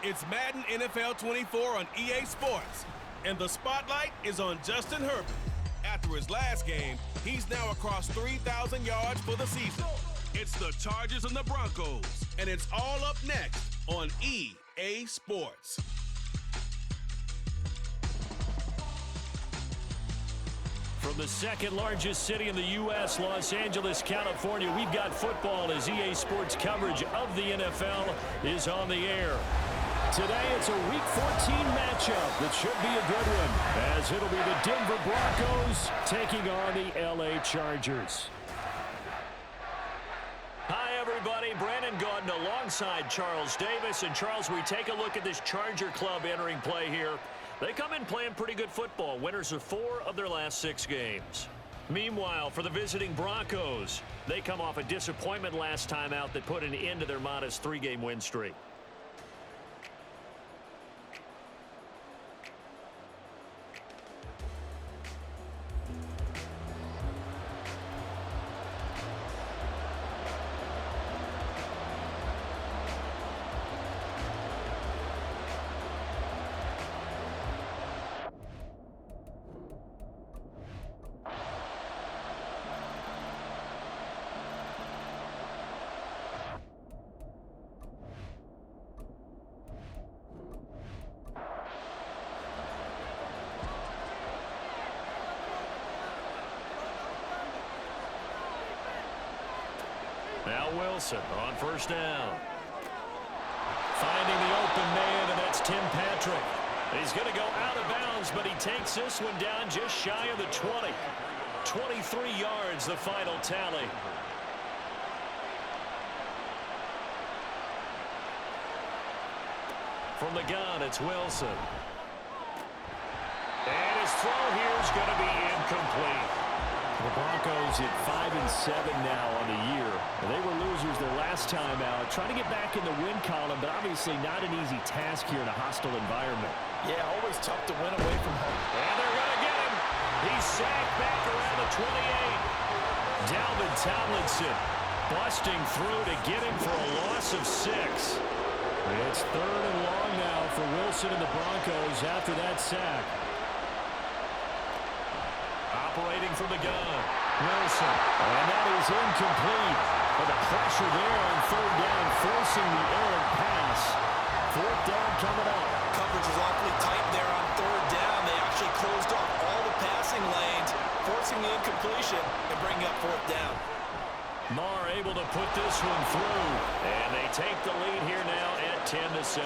It's Madden NFL 24 on EA Sports, and the spotlight is on Justin Herbert. After his last game, he's now across 3,000 yards for the season. It's the Chargers and the Broncos, and it's all up next on EA Sports. From the second largest city in the U.S., Los Angeles, California, we've got football as EA Sports coverage of the NFL is on the air. Today, it's a Week 14 matchup that should be a good one, as it'll be the Denver Broncos taking on the L.A. Chargers. Hi, everybody. Brandon Gaudin alongside Charles Davis. And, Charles, we take a look at this Charger club entering play here. They come in playing pretty good football, winners of 4 of their last 6 games. Meanwhile, for the visiting Broncos, they come off a disappointment last time out that put an end to their modest 3-game win streak. Now Wilson on first down. Finding the open man, and that's Tim Patrick. He's going to go out of bounds, but he takes this one down just shy of the 20. 23 yards, the final tally. From the gun, it's Wilson. And his throw here is going to be incomplete. The Broncos at 5-7 now on the year. They were losers their last time out, trying to get back in the win column, but obviously not an easy task here in a hostile environment. Yeah, always tough to win away from home. And they're going to get him. He's sacked back around the 28. Dalvin Tomlinson busting through to get him for a loss of 6. It's 3rd and long now for Wilson and the Broncos after that sack. Operating from the gun, Wilson, and that is incomplete. But the pressure there on 3rd down, forcing the errant pass. 4th down coming up. Coverage was awfully tight there on 3rd down. They actually closed off all the passing lanes, forcing the incompletion and bringing up 4th down. Marr able to put this one through, and they take the lead here now at 10-7.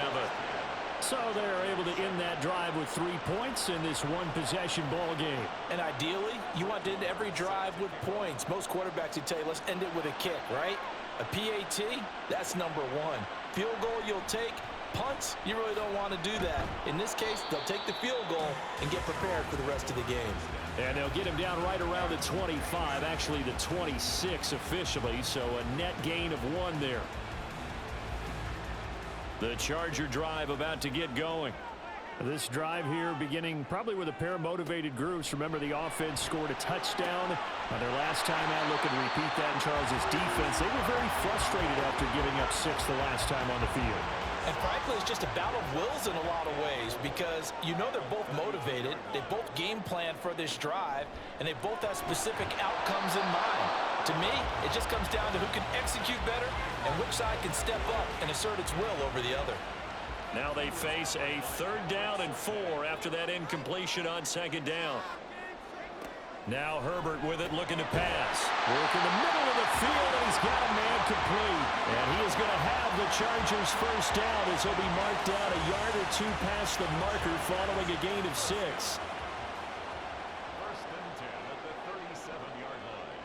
So they're able to end that drive with 3 points in this one-possession ball game. And ideally, you want to end every drive with points. Most quarterbacks would tell you, let's end it with a kick, right? A PAT, that's number 1. Field goal you'll take. Punts, you really don't want to do that. In this case, they'll take the field goal and get prepared for the rest of the game. And they'll get him down right around the 25, actually the 26 officially, so a net gain of 1 there. The Charger drive about to get going. This drive here beginning probably with a pair of motivated groups. Remember, the offense scored a touchdown their last time out. Looking to repeat that in Charles' defense. They were very frustrated after giving up 6 the last time on the field. And frankly, it's just a battle of wills in a lot of ways because you know they're both motivated. They both game plan for this drive, and they both have specific outcomes in mind. To me, it just comes down to who can execute better and which side can step up and assert its will over the other. Now they face a 3rd down and 4 after that incompletion on 2nd down. Now Herbert with it, looking to pass. Work in the middle of the field, and he's got a man complete. And he is going to have the Chargers first down as he'll be marked down a yard or 2 past the marker following a gain of 6. First and 10 at the 37-yard line.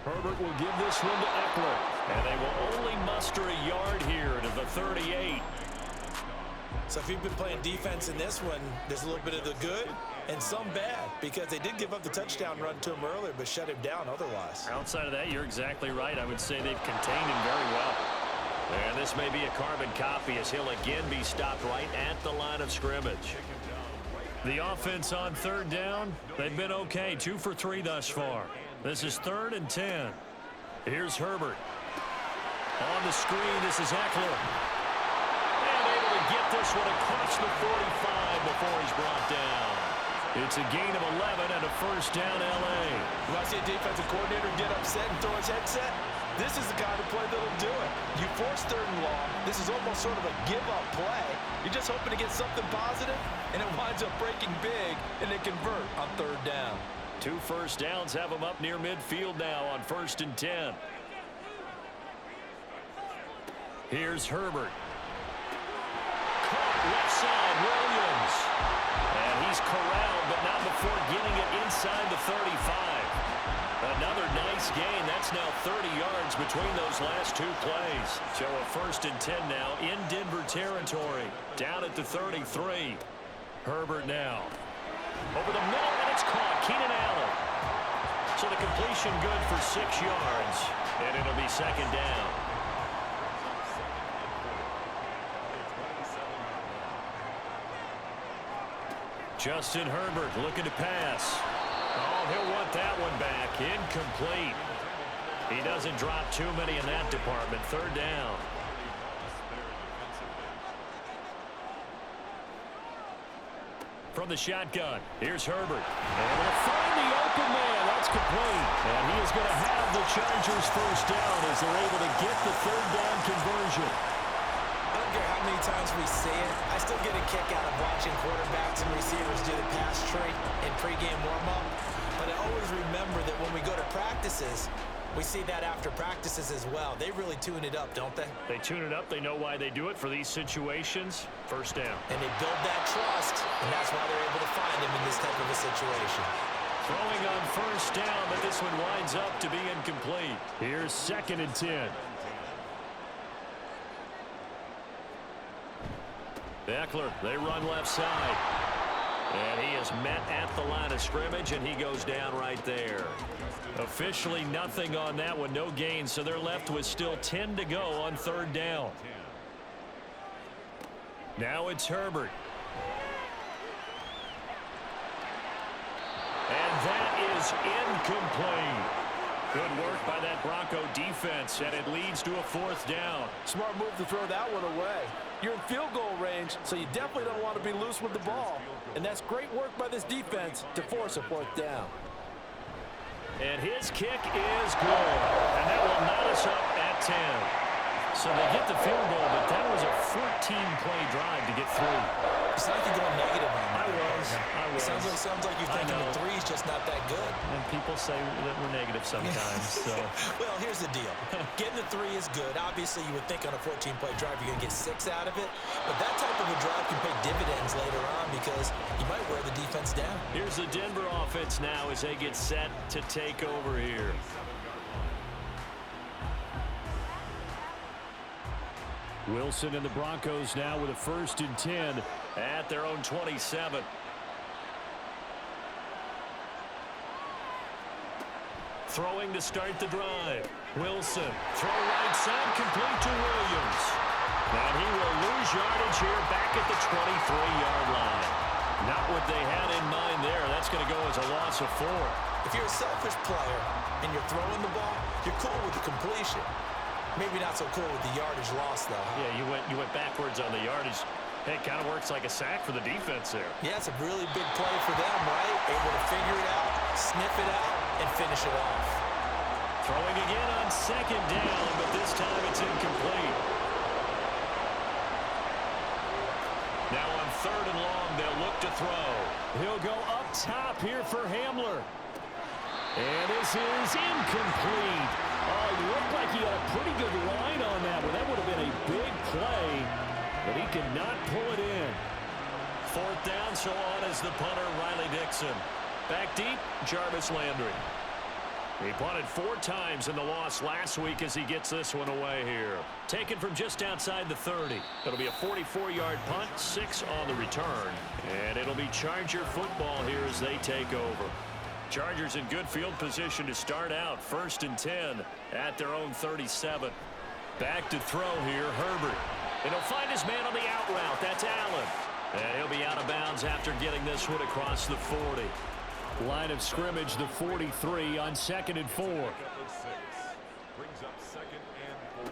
Herbert will give this one to Eckler. And they will only muster a yard here to the 38. So if you've been playing defense in this one, there's a little bit of the good and some bad because they did give up the touchdown run to him earlier but shut him down otherwise. Outside of that, you're exactly right. I would say they've contained him very well. And this may be a carbon copy as he'll again be stopped right at the line of scrimmage. The offense on 3rd down, they've been okay. 2 for 3 thus far. This is 3rd and 10. Here's Herbert. On the screen, this is Eckler. get this one across the 45 before he's brought down. It's a gain of 11 and a first down, L.A. When I see a defensive coordinator get upset and throw his headset, this is the kind of play that'll do it. You force 3rd and long. This is almost sort of a give-up play. You're just hoping to get something positive, and it winds up breaking big, and they convert on 3rd down. 2 first downs have him up near midfield now on 1st and 10. Here's Herbert. Caught left side, Williams. And he's corralled, but not before getting it inside the 35. Another nice gain. That's now 30 yards between those last 2 plays. So a 1st and 10 now in Denver territory. Down at the 33. Herbert now. Over the middle, and it's caught. Keenan Allen. So the completion good for 6 yards. And it'll be 2nd down. Justin Herbert looking to pass. Oh, he'll want that one back. Incomplete. He doesn't drop too many in that department. 3rd down. From the shotgun, here's Herbert. And they'll find the open man. That's complete. And he is going to have the Chargers' first down as they're able to get the 3rd down conversion. I don't care how many times we see it. I still get a kick out of watching quarterbacks and receivers do the pass tree in pregame warm-up. But I always remember that when we go to practices, we see that after practices as well. They really tune it up, don't they? They tune it up. They know why they do it for these situations. First down. And they build that trust, and that's why they're able to find him in this type of a situation. Throwing on 1st down, but this one winds up to be incomplete. Here's 2nd and 10. Eckler, they run left side. And he is met at the line of scrimmage, and he goes down right there. Officially nothing on that one, no gain, so they're left with still 10 to go on 3rd down. Now it's Herbert. And that is incomplete. Good work by that Bronco defense, and it leads to a 4th down. Smart move to throw that one away. You're in field goal range, so you definitely don't want to be loose with the ball. And that's great work by this defense to force a 4th down. And his kick is good. And that will knot us up at 10. So they get the field goal, but that was a 14-play drive to get through. It's like you're going negative on that. I was. Sounds like you're thinking the 3's just not that good. And people say that we're negative sometimes. So. Well, here's the deal. Getting the 3 is good. Obviously, you would think on a 14-play drive you're going to get 6 out of it. But that type of a drive can pay dividends later on because you might wear the defense down. Here's the Denver offense now as they get set to take over here. Wilson and the Broncos now with a 1st and 10 at their own 27. Throwing to start the drive. Wilson, throw right side, complete to Williams. And he will lose yardage here back at the 23-yard line. Not what they had in mind there. That's going to go as a loss of 4. If you're a selfish player and you're throwing the ball, you're cool with the completion. Maybe not so cool with the yardage loss, though. Huh? Yeah, you went backwards on the yardage. Hey, it kind of works like a sack for the defense there. Yeah, it's a really big play for them, right? Able to figure it out, sniff it out, and finish it off. Throwing again on 2nd down, but this time it's incomplete. Now on 3rd and long, they'll look to throw. He'll go up top here for Hamler. And this is incomplete. Oh, it looked like he had a pretty good line on that one. That would have been a big play, but he cannot pull it in. 4th down, so on is the punter, Riley Dixon. Back deep, Jarvis Landry. He punted 4 times in the loss last week as he gets this one away here. Taken from just outside the 30. It'll be a 44-yard punt, 6 on the return. And it'll be Charger football here as they take over. Chargers in good field position to start out. 1st and 10 at their own 37. Back to throw here, Herbert. And he'll find his man on the out route. That's Allen. And he'll be out of bounds after getting this one across the 40. Line of scrimmage, the 43 on 2nd and 4. Brings up 2nd and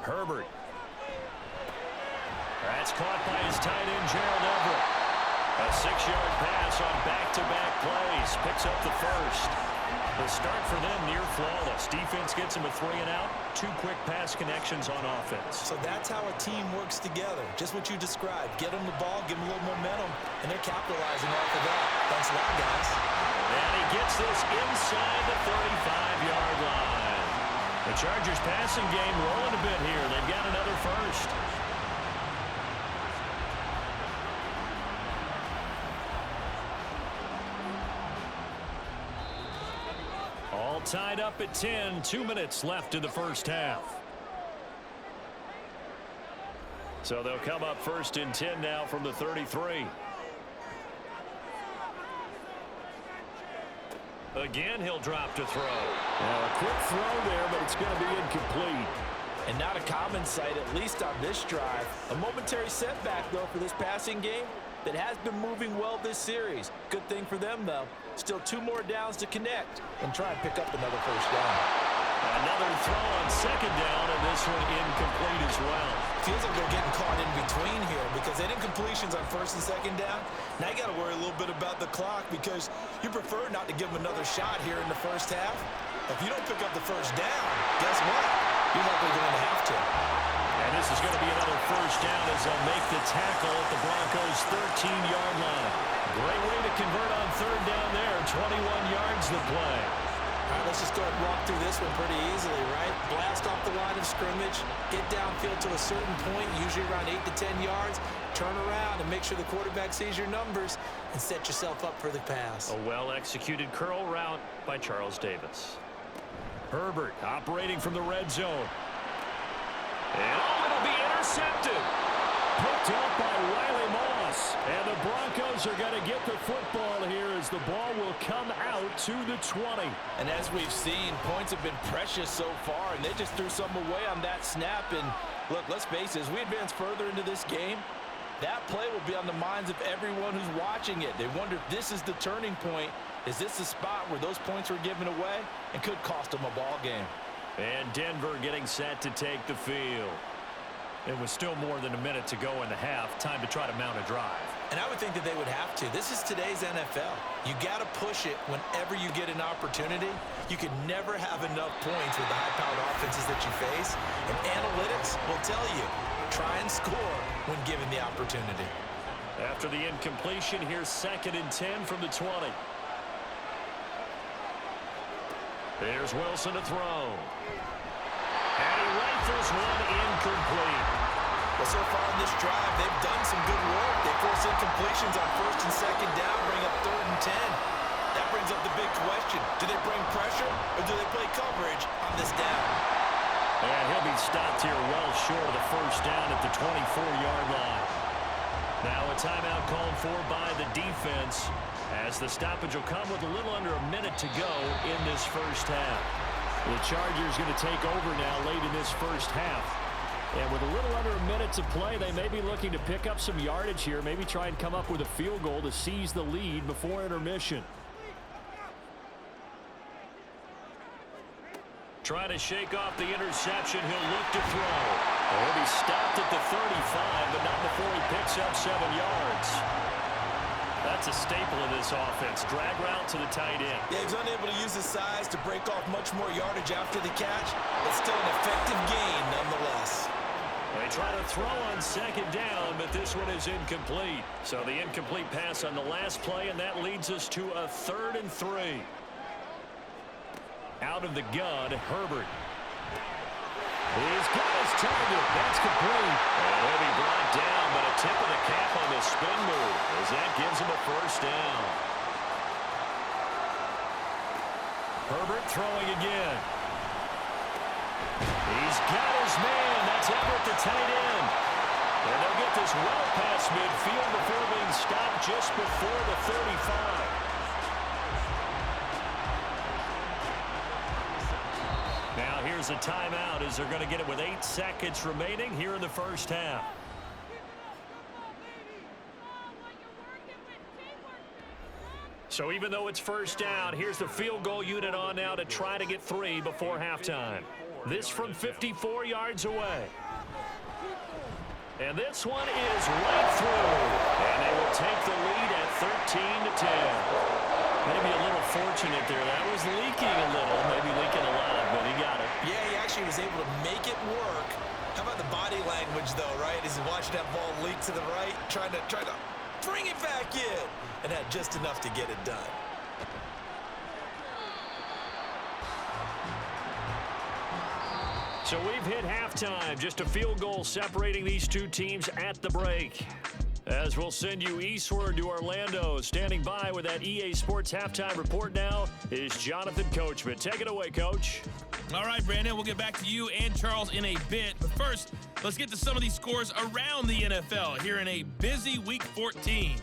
4. Herbert. That's That's caught by his tight end, Gerald Everett. A 6-yard pass on back-to-back plays. Picks up the first. The start for them near flawless. Defense gets him a 3-and-out. 2 quick pass connections on offense. So that's how a team works together. Just what you described. Get them the ball, give them a little momentum, and they're capitalizing off of that. Thanks a lot, guys. And he gets this inside the 35-yard line. The Chargers passing game rolling a bit here. They've got another first. All tied up at 10. 2 minutes left in the first half. So they'll come up first and 10 now from the 33. Again, he'll drop to throw. Now a quick throw there, but it's going to be incomplete. And not a common sight, at least on this drive. A momentary setback, though, for this passing game that has been moving well this series. Good thing for them, though. Still 2 more downs to connect and try and pick up another first down. Another throw on second down, and this one incomplete as well. Feels like they're getting caught in between here because they had incompletions on first and second down. Now you got to worry a little bit about the clock because you prefer not to give them another shot here in the first half. If you don't pick up the first down, guess what? You're likely going to have to. And this is going to be another first down as they'll make the tackle at the Broncos' 13-yard line. Great way to convert on third down there. 21 yards the play. All right, let's just go ahead and walk through this one pretty easily, right? Blast off the line of scrimmage, get downfield to a certain point, usually around 8 to 10 yards, turn around and make sure the quarterback sees your numbers and set yourself up for the pass. A well-executed curl route by Charles Davis. Herbert operating from the red zone. And it'll be intercepted. Picked up by Riley Moss. And the Broncos are going to get the football here as the ball will come out to the 20. And as we've seen, points have been precious so far, and they just threw some away on that snap. And look, let's face it, as we advance further into this game, that play will be on the minds of everyone who's watching it. They wonder if this is the turning point. Is this the spot where those points were given away and could cost them a ball game? And Denver getting set to take the field. It was still more than a minute to go in the half. Time to try to mount a drive. And I would think that they would have to. This is today's NFL. You got to push it whenever you get an opportunity. You can never have enough points with the high-powered offenses that you face. And analytics will tell you, try and score when given the opportunity. After the incompletion, here's 2nd and 10 from the 20. There's Wilson to throw. And he rifles one incomplete. Well, so far in this drive, they've done some good work. They force incompletions on first and second down, bring up 3rd and 10. That brings up the big question. Do they bring pressure or do they play coverage on this down? And he'll be stopped here well short of the first down at the 24-yard line. Now a timeout called for by the defense as the stoppage will come with a little under a minute to go in this first half. The Chargers going to take over now late in this first half. And with a little under a minute to play, they may be looking to pick up some yardage here, maybe try and come up with a field goal to seize the lead before intermission. Trying to shake off the interception, he'll look to throw. He'll be stopped at the 35, but not before he picks up 7 yards. That's a staple of this offense. Drag route to the tight end. Yeah, he's unable to use his size to break off much more yardage after the catch, but still an effective gain nonetheless. They try to throw on second down, but this one is incomplete. So the incomplete pass on the last play, and that leads us to a 3rd and 3. Out of the gun, Herbert. He's got his target. That's complete. And he'll be brought down, but a tip of the cap on the spin move as that gives him a first down. Herbert throwing again. He's got his man. That's Everett, the tight end. And they'll get this well past midfield before being stopped just before the 35. Now here's a timeout as they're going to get it with 8 seconds remaining here in the first half. So even though it's first down, here's the field goal unit on now to try to get 3 before halftime. This from 54 yards away. And this one is right through. And they will take the lead at 13-10. Maybe a little fortunate there. That was leaking a little, maybe leaking a lot, but he got it. Yeah, he actually was able to make it work. How about the body language, though, right? As he watched that ball leak to the right, trying to bring it back in, and had just enough to get it done. So we've hit halftime. Just a field goal separating these two teams at the break. As we'll send you eastward to Orlando. Standing by with that EA Sports halftime report now is Jonathan Coachman. Take it away, Coach. All right, Brandon, we'll get back to you and Charles in a bit. But first, let's get to some of these scores around the NFL here in a busy Week 14.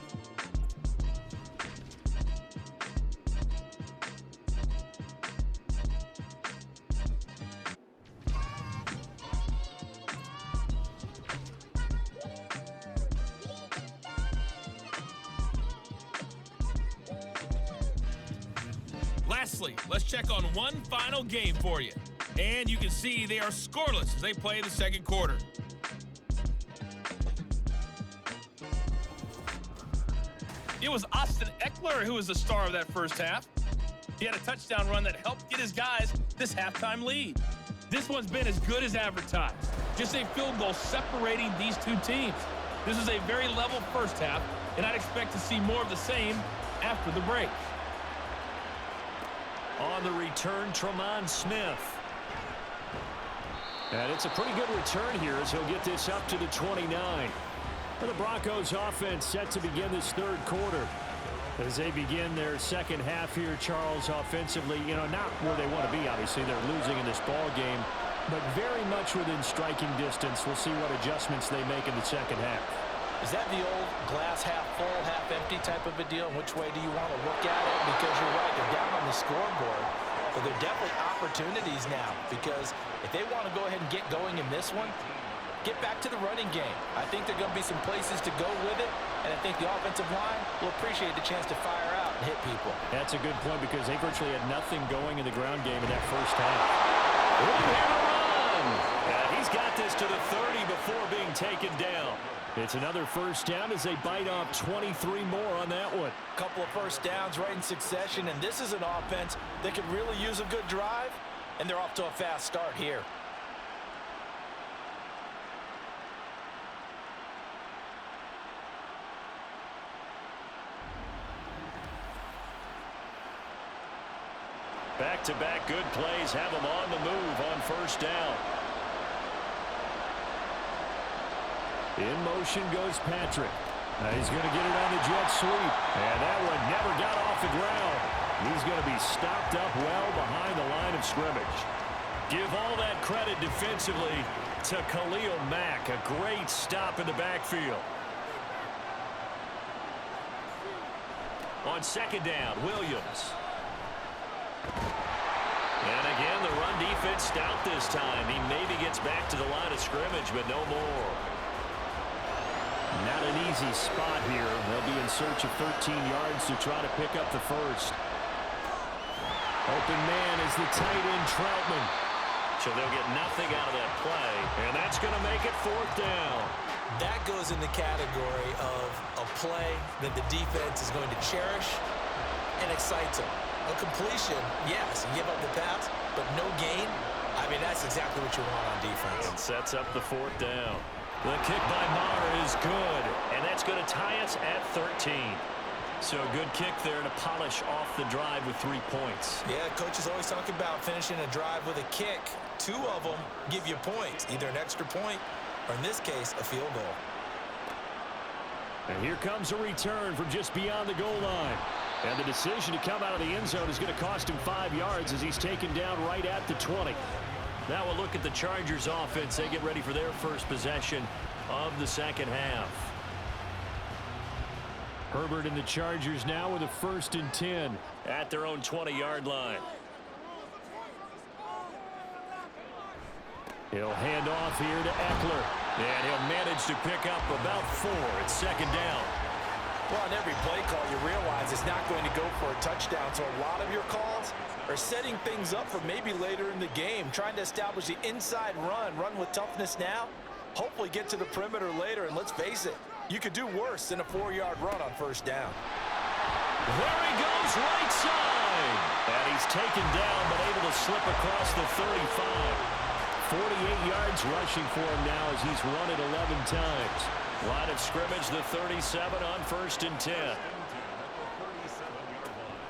Lastly, let's check on one final game for you. And you can see they are scoreless as they play the second quarter. It was Austin Eckler who was the star of that first half. He had a touchdown run that helped get his guys this halftime lead. This one's been as good as advertised. Just a field goal separating these two teams. This is a very level first half, and I'd expect to see more of the same after the break. On the return, Tremont Smith. And it's a pretty good return here as he'll get this up to the 29. And the Broncos offense set to begin this third quarter. As they begin their second half here, Charles, offensively, not where they want to be, obviously. They're losing in this ball game, but very much within striking distance. We'll see what adjustments they make in the second half. Is that the old glass half full, half empty type of a deal? Which way do you want to look at it? Because you're right, they're down on the scoreboard. But they're definitely opportunities now, because if they want to go ahead and get going in this one, get back to the running game. I think there are going to be some places to go with it, and I think the offensive line will appreciate the chance to fire out and hit people. That's a good point because they virtually had nothing going in the ground game in that first half. Run! And he's got this to the 30 before being taken down. It's another first down as they bite off 23 more on that one. Couple of first downs right in succession, and this is an offense that could really use a good drive, and they're off to a fast start here. Back-to-back good plays have them on the move on first down. In motion goes Patrick. He's going to get it on the jet sweep. And that one never got off the ground. He's going to be stopped up well behind the line of scrimmage. Give all that credit defensively to Khalil Mack. A great stop in the backfield. On second down, Williams. And again, the run defense stout this time. He maybe gets back to the line of scrimmage, but no more. Not an easy spot here. They'll be in search of 13 yards to try to pick up the first. Open man is the tight end, Troutman. So they'll get nothing out of that play, and that's going to make it fourth down. That goes in the category of a play that the defense is going to cherish and excites them. A completion, yes, you give up the pass, but no gain. I mean, that's exactly what you want on defense. And sets up the fourth down. The kick by Maher is good, and that's going to tie us at 13. So a good kick there to polish off the drive with 3 points. Yeah, coach is always talking about finishing a drive with a kick. 2 of them give you points, either an extra point or, in this case, a field goal. And here comes a return from just beyond the goal line. And the decision to come out of the end zone is going to cost him 5 yards as he's taken down right at the 20. Now we'll look at the Chargers offense. They get ready for their first possession of the second half. Herbert and the Chargers now with a 1st and 10 at their own 20-yard line. He'll hand off here to Eckler. And he'll manage to pick up about 4 at second down. Well, on every play call, you realize it's not going to go for a touchdown. So a lot of your calls are setting things up for maybe later in the game, trying to establish the inside run with toughness now, hopefully get to the perimeter later. And let's face it, you could do worse than a 4-yard run on first down. There he goes, right side. And he's taken down, but able to slip across the 35. 48 yards rushing for him now as he's run it 11 times. Line of scrimmage, the 37 on 1st and 10.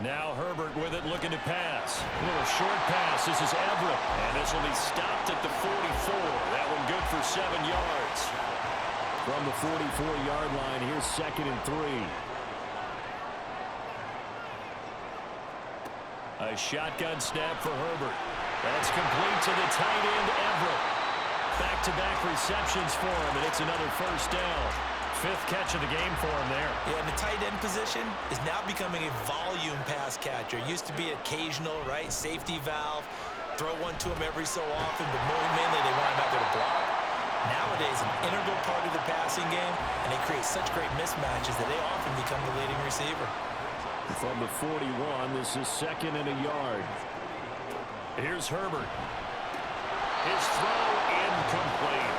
Now Herbert with it, looking to pass. A little short pass. This is Everett. And this will be stopped at the 44. That one good for 7 yards. From the 44-yard line, here's 2nd and 3. A shotgun snap for Herbert. That's complete to the tight end, Everett. Back-to-back receptions for him, and it's another first down. 5th catch of the game for him there. Yeah, and the tight end position is now becoming a volume pass catcher. It used to be occasional, right? Safety valve. Throw one to him every so often, but more mainly they want him out there to block. Nowadays, an integral part of the passing game, and they create such great mismatches that they often become the leading receiver. From the 41, this is 2nd and a yard. Here's Herbert. His throw incomplete.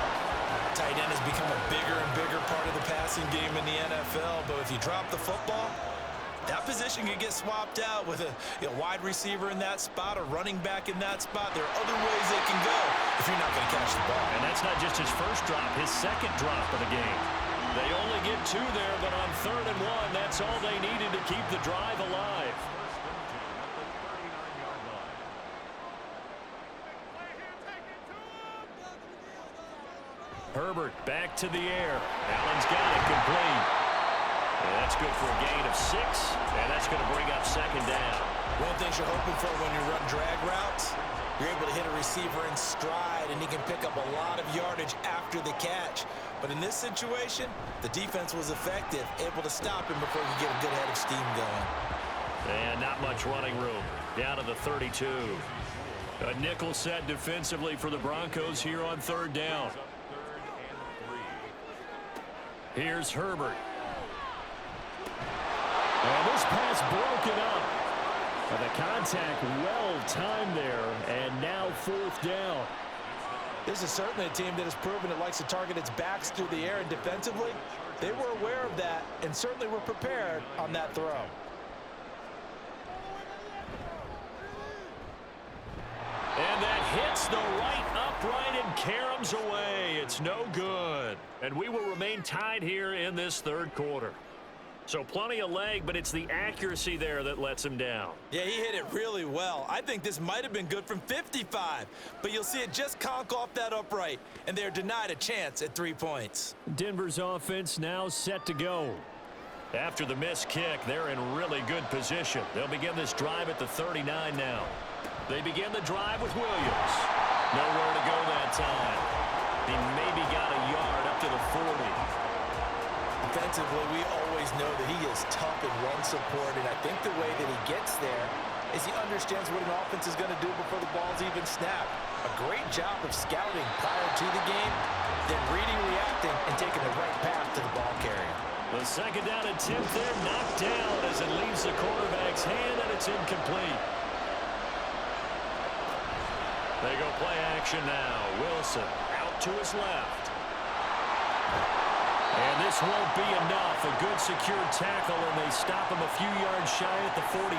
Tight end has become a bigger and bigger part of the passing game in the NFL, but if you drop the football, that position can get swapped out with a wide receiver in that spot, a running back in that spot. There are other ways they can go if you're not going to catch the ball. And that's not just his first drop, his 2nd drop of the game. They only get 2 there, but on 3rd and 1, that's all they needed to keep the drive alive. Herbert back to the air. Allen's got it complete. And that's good for a gain of 6, and that's going to bring up 2nd down. One of the things you're hoping for when you run drag routes, you're able to hit a receiver in stride, and he can pick up a lot of yardage after the catch. But in this situation, the defense was effective, able to stop him before he could get a good head of steam going. And not much running room. Down to the 32. A nickel set defensively for the Broncos here on 3rd down. Here's Herbert. And this pass broken up. And the contact well timed there. And now 4th down. This is certainly a team that has proven it likes to target its backs through the air, and defensively, they were aware of that and certainly were prepared on that throw. And that hits the right upright and caroms away. It's no good. And we will remain tied here in this 3rd quarter. So plenty of leg, but it's the accuracy there that lets him down. Yeah, he hit it really well. I think this might have been good from 55, but you'll see it just conk off that upright, and they're denied a chance at 3 points. Denver's offense now set to go. After the missed kick, they're in really good position. They'll begin this drive at the 39 now. They begin the drive with Williams. Nowhere to go that time. He maybe got a yard up to the 40. Defensively, we always know that he is tough in run support, and I think the way that he gets there is he understands what an offense is going to do before the ball's even snapped. A great job of scouting prior to the game, then reading, reacting, and taking the right path to the ball carrier. The 2nd down attempt there knocked down as it leaves the quarterback's hand, and it's incomplete. They go play action now. Wilson out to his left. And this won't be enough. A good secured tackle, and they stop him a few yards shy at the 46.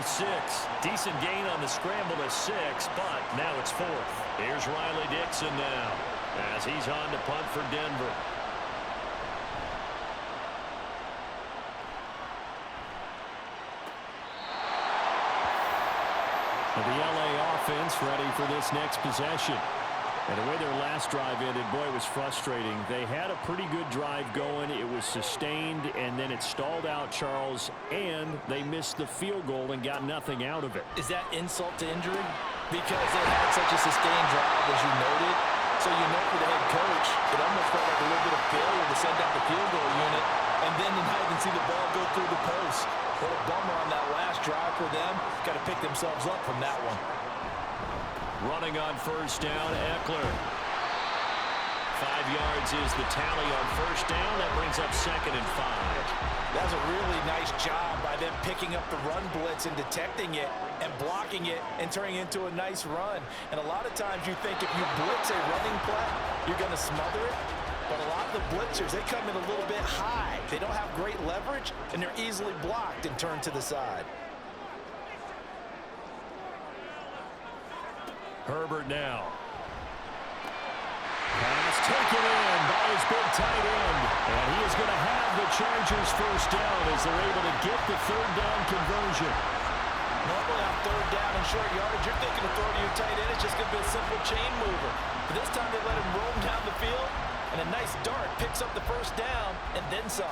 Decent gain on the scramble to 6, but now it's 4th. Here's Riley Dixon now as he's on to punt for Denver. The LA offense ready for this next possession. And the way their last drive ended, boy, it was frustrating. They had a pretty good drive going. It was sustained, and then it stalled out, Charles, and they missed the field goal and got nothing out of it. Is that insult to injury? Because they had such a sustained drive, as you noted. So you know for the head coach, it almost felt like a little bit of failure to send out the field goal unit, and then to not even see the ball go through the post. What a bummer on that last drive for them. Got to pick themselves up from that one. Running on 1st down, Eckler. 5 yards is the tally on 1st down. That brings up 2nd and 5. That's a really nice job by them picking up the run blitz and detecting it and blocking it and turning it into a nice run. And a lot of times you think if you blitz a running play, you're going to smother it. But a lot of the blitzers, they come in a little bit high. They don't have great leverage, and they're easily blocked and turned to the side. Herbert now. Pass taken in by his big tight end. And he is going to have the Chargers first down as they're able to get the third down conversion. Normally on third down and short yardage, you're thinking of throwing to your tight end. It's just going to be a simple chain mover. But this time they let him roam down the field, and a nice dart picks up the first down and then some.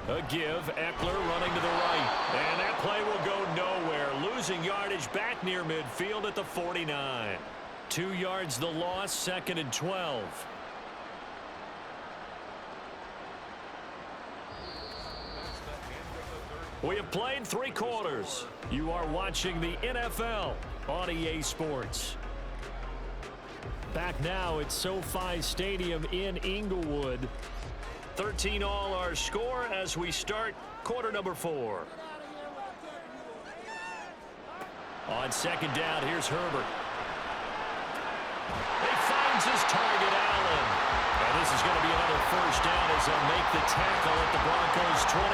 A give, Eckler running to the right. And that play will go nowhere. Losing yardage back near midfield at the 49. 2 yards the loss, 2nd and 12. We have played 3 quarters. You are watching the NFL on EA Sports. Back now at SoFi Stadium in Inglewood. 13-all our score as we start quarter number 4. On 2nd down, here's Herbert. He finds his target, Allen. And this is going to be another first down as they'll make the tackle at the Broncos 23.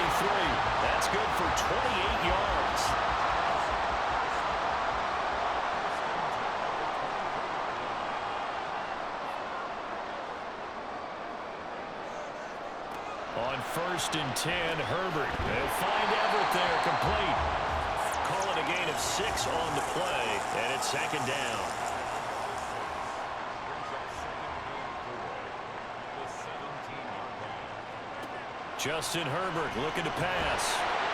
That's good for 28 yards. On 1st and 10, Herbert. They'll find Everett there, complete. Call it a gain of 6 on the play, and it's 2nd down. Justin Herbert looking to pass.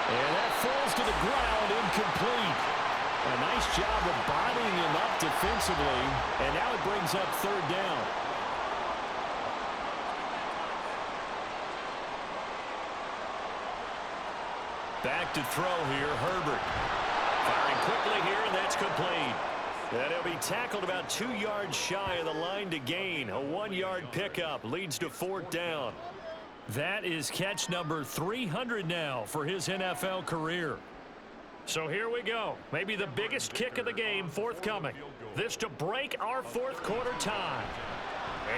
And that falls to the ground, incomplete. A nice job of bodying him up defensively, and now it brings up 3rd down. Back to throw here, Herbert. Firing quickly here, and that's complete. And he'll be tackled about 2 yards shy of the line to gain. A 1-yard pickup leads to 4th down. That is catch number 300 now for his NFL career. So here we go. Maybe the biggest kick of the game forthcoming. This to break our 4th quarter tie.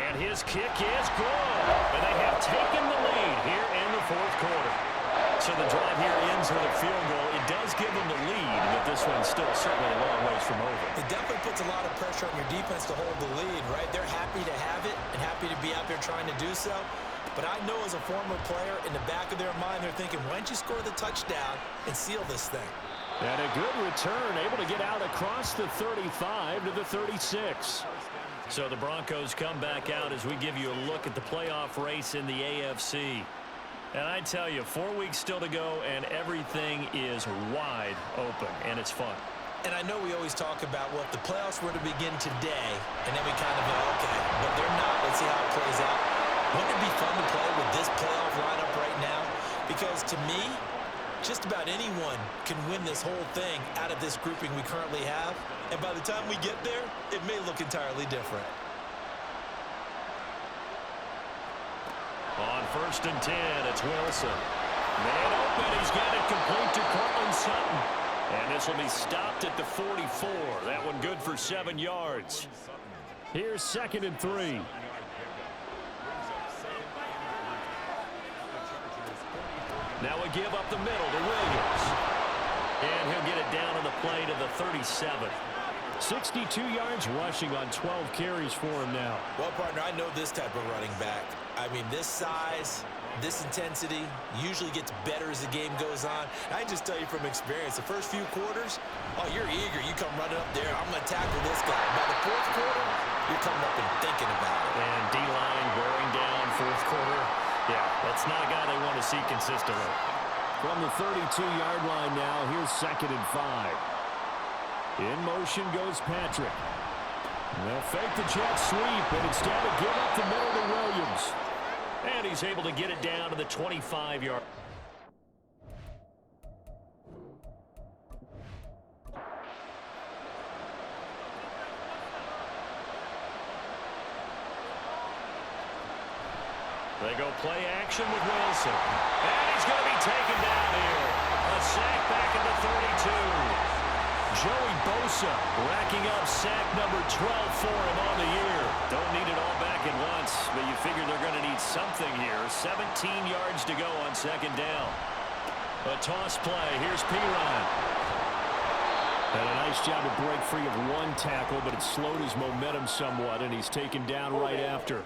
And his kick is good. And they have taken the lead here in the 4th quarter. So the drive here ends with a field goal. It does give them the lead, but this one's still certainly a long ways from over. It definitely puts a lot of pressure on your defense to hold the lead, right? They're happy to have it and happy to be out there trying to do so. But I know as a former player, in the back of their mind, they're thinking, why don't you score the touchdown and seal this thing? And a good return, able to get out across the 35 to the 36. So the Broncos come back out as we give you a look at the playoff race in the AFC. And I tell you, 4 weeks still to go, and everything is wide open, and it's fun. And I know we always talk about, well, if the playoffs were to begin today, and then we kind of go, okay, but they're not. Let's see how it plays out. Wouldn't it be fun to play with this playoff lineup right now? Because to me, just about anyone can win this whole thing out of this grouping we currently have. And by the time we get there, it may look entirely different. On 1st and 10, it's Wilson. Man open, he's got it complete to Cortland Sutton. And this will be stopped at the 44. That one good for 7 yards. Here's 2nd and 3. Now a give up the middle to Williams. And he'll get it down on the play to the 37. 62 yards rushing on 12 carries for him now. Well, partner, I know this type of running back. I mean, this size, this intensity usually gets better as the game goes on. I just tell you from experience, the first few quarters, oh, you're eager. You come running up there. I'm going to tackle this guy. By the 4th quarter, you're coming up and thinking about it. And D-line wearing down 4th quarter. Yeah, that's not a guy they want to see consistently. From the 32-yard line now, here's 2nd and 5. In motion goes Patrick. They'll fake the jet sweep, and instead of give up the middle to Williams. And he's able to get it down to the 25-yard. They go play action with Wilson. And he's going to be taken down here. A a sack back at the 32. Joey Bosa racking up sack number 12 for him on the year. Don't need it all back at once, but you figure they're going to need something here. 17 yards to go on second down. A toss play. Here's Piron. And a nice job to break free of one tackle, but it slowed his momentum somewhat, and he's taken down right after.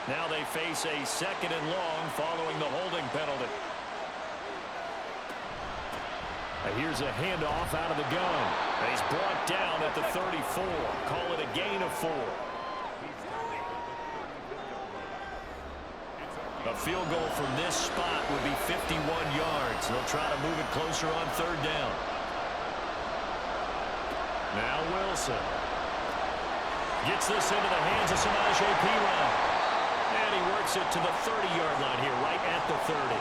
Now they face a 2nd and long following the holding penalty. Here's a handoff out of the gun. And he's brought down at the 34. Call it a gain of 4. A field goal from this spot would be 51 yards. They'll try to move it closer on 3rd down. Now Wilson gets this into the hands of Samaje Perine. And he works it to the 30-yard line here, right at the 30.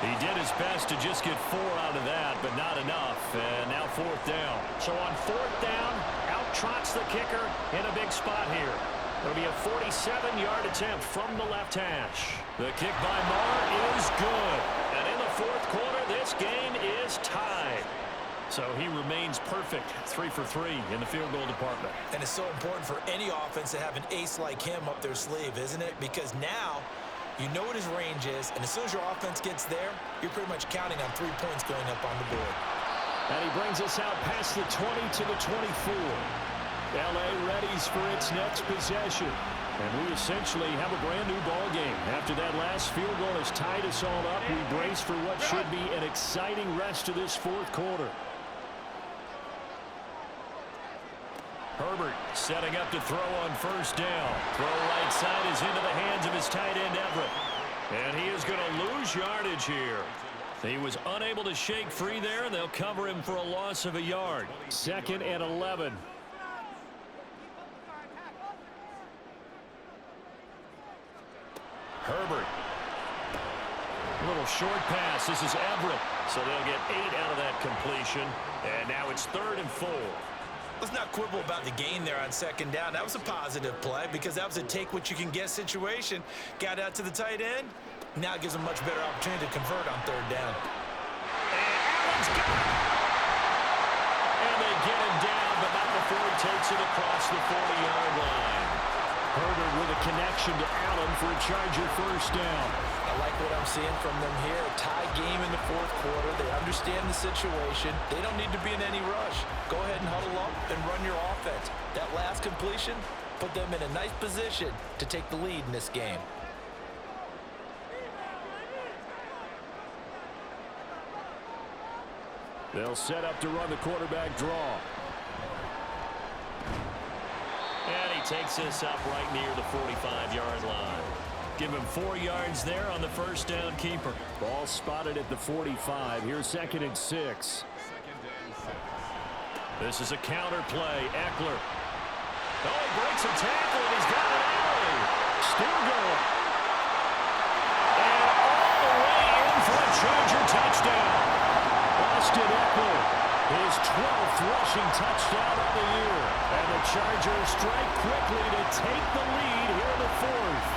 He did his best to just get 4 out of that, but not enough. And now 4th down. So on 4th down, out trots the kicker in a big spot here. It'll be a 47-yard attempt from the left hash. The kick by Marr is good. And in the 4th quarter, this game is tied. So he remains perfect, 3 for 3 in the field goal department. And it's so important for any offense to have an ace like him up their sleeve, isn't it? Because now you know what his range is, and as soon as your offense gets there, you're pretty much counting on 3 points going up on the board. And he brings us out past the 20 to the 24. L.A. readies for its next possession. And we essentially have a brand-new ball game. After that last field goal has tied us all up, we brace for what should be an exciting rest of this 4th quarter. Herbert setting up to throw on 1st down. Throw right side is into the hands of his tight end, Everett. And he is going to lose yardage here. He was unable to shake free there, and they'll cover him for a loss of a yard. 2nd and 11. Herbert. A little short pass. This is Everett. So they'll get 8 out of that completion. And now it's 3rd and 4. Let's not quibble about the gain there on 2nd down. That was a positive play because that was a take-what-you-can-get situation. Got out to the tight end. Now it gives them much better opportunity to convert on 3rd down. And Allen's got it. And they get him down, but not before he takes it across the 40-yard line. Herbert with a connection to Allen for a Charger 1st down. I like what I'm seeing from them here. A tie game in the 4th quarter. They understand the situation. They don't need to be in any rush. Go ahead and huddle up and run your offense. That last completion put them in a nice position to take the lead in this game. They'll set up to run the quarterback draw. And he takes this up right near the 45-yard line. Give him 4 yards there on the 1st down keeper. Ball spotted at the 45. Here's 2nd and 6. This is a counter play. Eckler. Oh, he breaks a tackle, and he's got an alley. Still going. And all the way in for a Charger touchdown. Austin Eckler, his 12th rushing touchdown of the year. And the Chargers strike quickly to take the lead here in the 4th.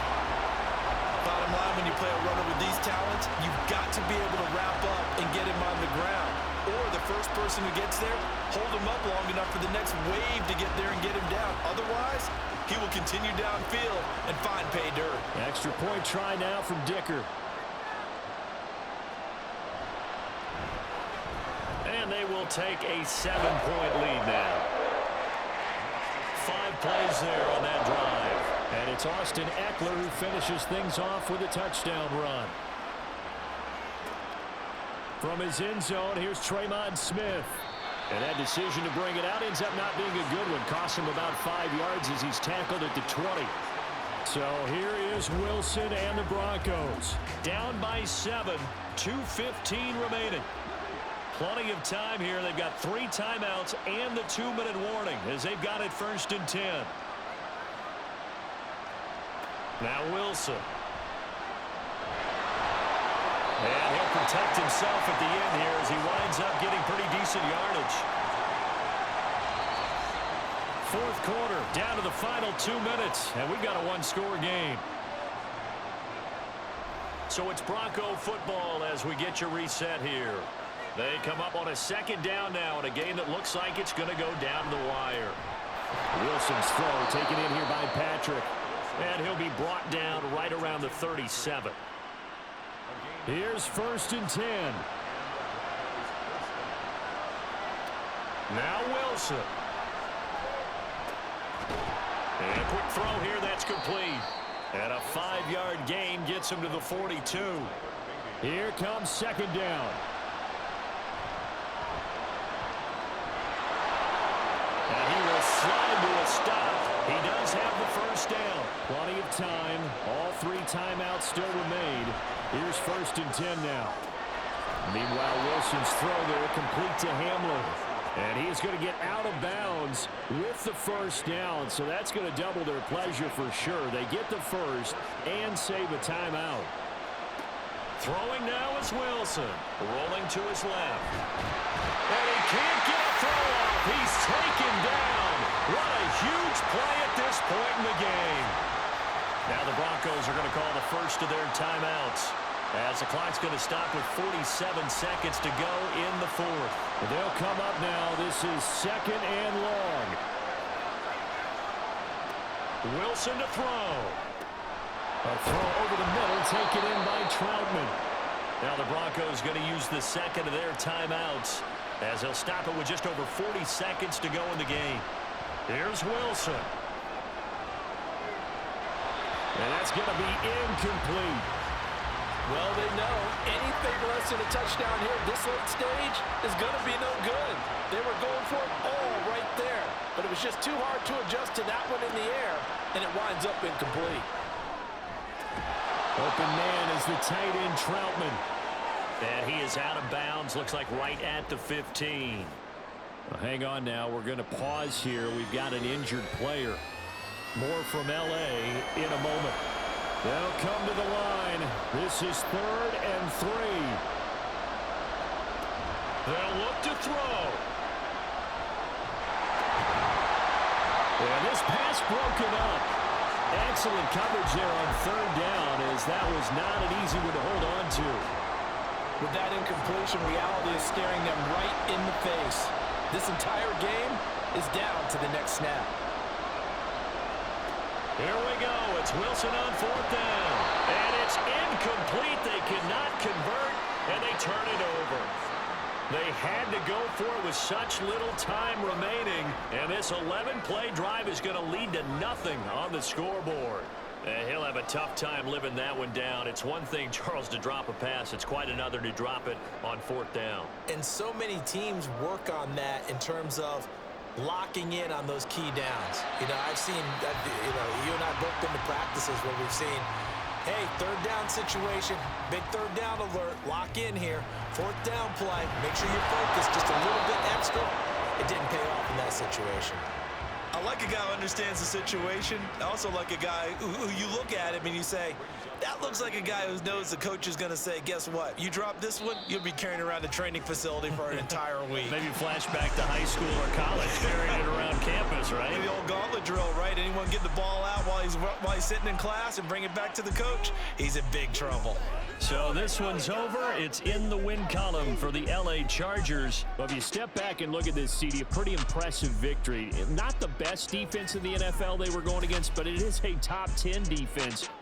Bottom line, when you play a runner with these talents, you've got to be able to wrap up and get him on the ground. Or the first person who gets there, hold him up long enough for the next wave to get there and get him down. Otherwise, he will continue downfield and find pay dirt. Extra point try now from Dicker. And they will take a 7-point lead now. 5 plays there on that drive. And it's Austin Eckler who finishes things off with a touchdown run. From his end zone, here's Tremont Smith. And that decision to bring it out ends up not being a good one. Costs him about 5 yards as he's tackled at the 20. So here is Wilson and the Broncos. Down by 7, 2:15 remaining. Plenty of time here. They've got 3 timeouts and the 2-minute warning as they've got it 1st and 10. Now Wilson. And he'll protect himself at the end here as he winds up getting pretty decent yardage. 4th quarter, down to the final 2 minutes, and we've got a 1-score game. So it's Bronco football as we get you reset here. They come up on a second down now in a game that looks like it's going to go down the wire. Wilson's throw taken in here by Patrick. And he'll be brought down right around the 37. Here's 1st and 10. Now Wilson. And quick throw here, that's complete. And a 5-yard gain gets him to the 42. Here comes 2nd down. And he will slide to a stop. He does have the 1st down. Plenty of time. All 3 timeouts still remain. Here's 1st and 10 now. Meanwhile, Wilson's throw there complete to Hamlin. And he's going to get out of bounds with the 1st down. So that's going to double their pleasure for sure. They get the 1st and save a timeout. Throwing now is Wilson. Rolling to his left. And he can't get a throw off. He's taken down. What a huge play at this point in the game. Now the Broncos are going to call the first of their timeouts, as the clock's going to stop with 47 seconds to go in the 4th. They'll come up now. This is 2nd and long. Wilson to throw. A throw over the middle taken in by Troutman. Now the Broncos going to use the 2nd of their timeouts, as they'll stop it with just over 40 seconds to go in the game. Here's Wilson. And that's going to be incomplete. Well, they know anything less than a touchdown here at this late stage is going to be no good. They were going for it all right there, but it was just too hard to adjust to that one in the air, and it winds up incomplete. Open man is the tight end Troutman. And he is out of bounds, looks like right at the 15. Well, hang on now, we're going to pause here. We've got an injured player. More from L.A. in a moment. They'll come to the line. This is 3rd and 3. They'll look to throw. And this pass broken up. Excellent coverage there on 3rd down, as that was not an easy one to hold on to. With that incompletion, reality is staring them right in the face. This entire game is down to the next snap. Here we go. It's Wilson on 4th down. And it's incomplete. They cannot convert, and they turn it over. They had to go for it with such little time remaining, and this 11-play drive is going to lead to nothing on the scoreboard. He'll have a tough time living that one down. It's one thing, Charles, to drop a pass. It's quite another to drop it on 4th down. And so many teams work on that in terms of locking in on those key downs. You know, I've seen, you and I both been to practices where we've seen, hey, 3rd down situation, big 3rd down alert, lock in here, 4th down play, make sure you're focused just a little bit extra. It didn't pay off in that situation. I like a guy who understands the situation. I also like a guy who you look at him and you say, that looks like a guy who knows the coach is going to say, guess what? You drop this one, you'll be carrying around the training facility for an entire week. Maybe flashback to high school or college, carrying it around campus, right? Maybe the old gauntlet drill, right? Anyone get the ball out while he's sitting in class and bring it back to the coach? He's in big trouble. So this one's over. It's in the win column for the L.A. Chargers. Well, if you step back and look at this, CD, a pretty impressive victory. Not the best defense in the NFL they were going against, but it is a top 10 defense